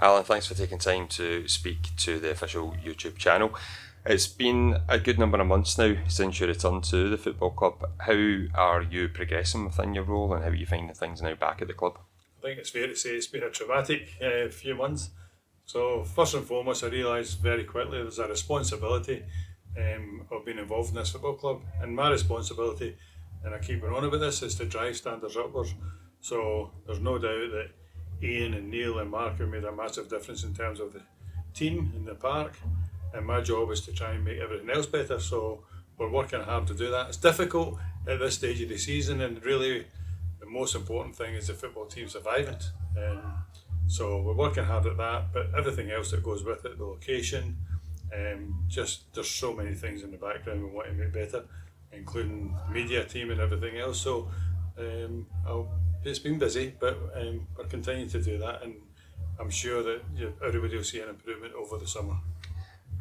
Alan, thanks for taking time to speak to the official YouTube channel. It's been a good number of months now since you returned to the football club. How are you progressing within your role, and how are you finding things now back at the club? I think it's fair to say it's been a traumatic few months. So first and foremost, I realised very quickly there's a responsibility of being involved in this football club, and my responsibility, and I keep going on about this, is to drive standards upwards. So there's no doubt that Ian and Neil and Mark have made a massive difference in terms of the team in the park, and my job is to try and make everything else better. So we're working hard to do that. It's difficult at this stage of the season, and really the most important thing is the football team surviving. So we're working hard at that, but everything else that goes with it, the location, just there's so many things in the background we want to make better, including media team and everything else. So it's been busy, but we're continuing to do that, and I'm sure that everybody will see an improvement over the summer.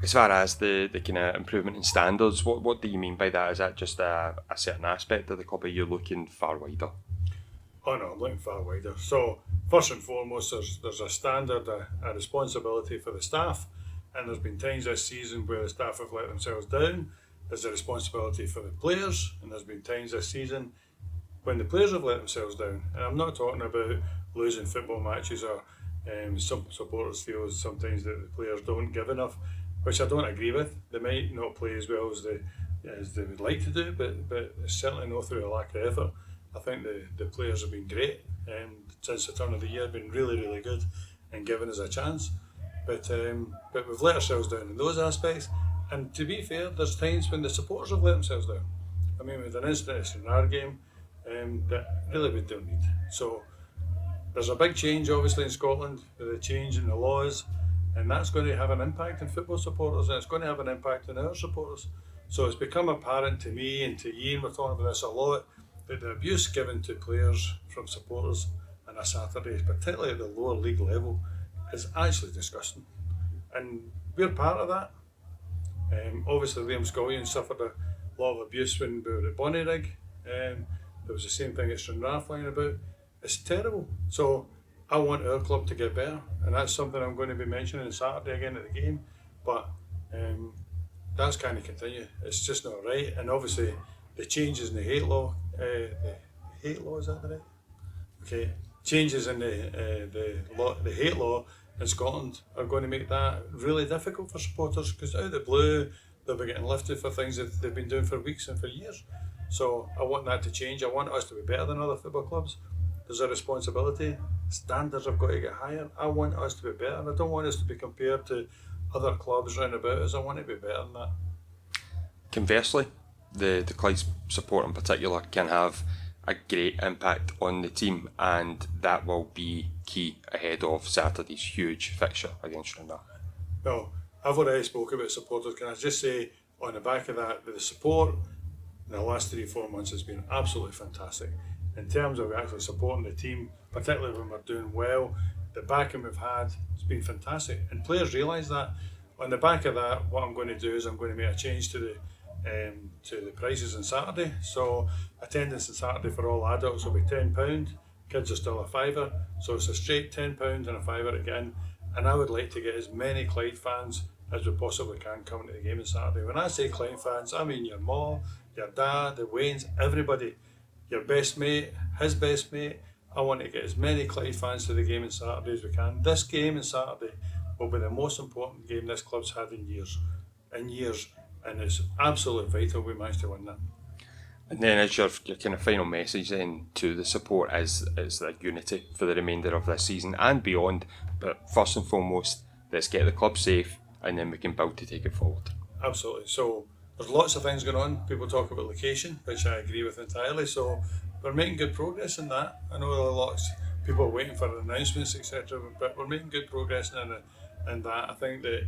As far as the kind of improvement in standards, what do you mean by that? Is that just a certain aspect of the club, or are you looking far wider? Oh no, I'm looking far wider. So first and foremost, there's a standard, a responsibility for the staff, and there's been times this season where the staff have let themselves down. There's a responsibility for the players, and there's been times this season when the players have let themselves down. And I'm not talking about losing football matches, or some supporters feel sometimes that the players don't give enough, which I don't agree with. They might not play as well as they would like to do, but it's certainly not through a lack of effort. I think the players have been great, and since the turn of the year, been really, really good and given us a chance. But we've let ourselves down in those aspects. And to be fair, there's times when the supporters have let themselves down. I mean, with an incident at Stranraer game that really we don't need. So there's a big change, obviously, in Scotland with the change in the laws, and that's going to have an impact on football supporters, and it's going to have an impact on our supporters. So it's become apparent to me and to Ian, we're talking about this a lot, that the abuse given to players from supporters on a Saturday, particularly at the lower league level, is actually disgusting. And we're part of that. Obviously, Liam Scullion suffered a lot of abuse when we were at Bonnyrigg. There was the same thing at Stranraer flying about. It's terrible. So I want our club to get better, and that's something I'm going to be mentioning on Saturday again at the game. But that's kind of continue. It's just not right. And obviously, the changes in the hate law. The hate law, is that right? Okay. Changes in the hate law in Scotland are going to make that really difficult for supporters, because out of the blue they'll be getting lifted for things that they've been doing for weeks and for years. So I want that to change. I want us to be better than other football clubs. There's a responsibility. Standards have got to get higher. I want us to be better, and I don't want us to be compared to other clubs round about us. I want to be better than that. Conversely, the Clyde support in particular can have a great impact on the team, and that will be key ahead of Saturday's huge fixture against Stranraer. Well, I've already spoke about supporters. Can I just say, on the back of that, the support in the last 3-4 months has been absolutely fantastic. In terms of actually supporting the team, particularly when we're doing well, the backing we've had has been fantastic, and players realise that. On the back of that, what I'm going to do is I'm going to make a change to the prices on Saturday. So attendance on Saturday for all adults will be £10. Kids are still a fiver, so it's a straight £10 and a fiver again. And I would like to get as many Clyde fans as we possibly can coming to the game on Saturday. When I say Clyde fans, I mean your mom, your dad, the Waynes, everybody, your best mate, his best mate. I want to get as many Clyde fans to the game on Saturday as we can. This game on Saturday will be the most important game this club's had in years, and it's absolutely vital we manage to win that. And then, as your kind of final message then to the support is that unity for the remainder of this season and beyond. But first and foremost, let's get the club safe, and then we can build to take it forward. Absolutely. So there's lots of things going on. People talk about location, which I agree with entirely. So we're making good progress in that. I know there are lots of people are waiting for announcements, etc. But we're making good progress in that. I think that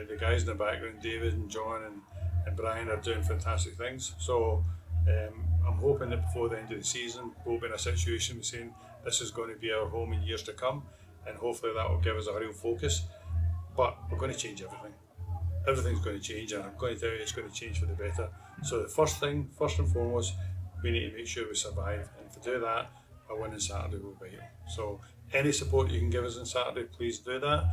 the guys in the background, David and John and Brian, are doing fantastic things. So I'm hoping that before the end of the season we'll be in a situation saying this is going to be our home in years to come, and hopefully that will give us a real focus. But we're going to change everything. Everything's going to change, and I'm going to tell you it's going to change for the better. So the first and foremost, we need to make sure we survive, and to do that a win on Saturday will be vital. So any support you can give us on Saturday, please do that.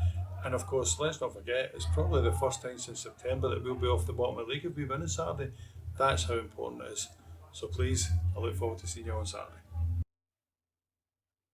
And of course, let's not forget, it's probably the first time since September that we'll be off the bottom of the league if we win on Saturday. That's how important it is. So please, I look forward to seeing you on Saturday.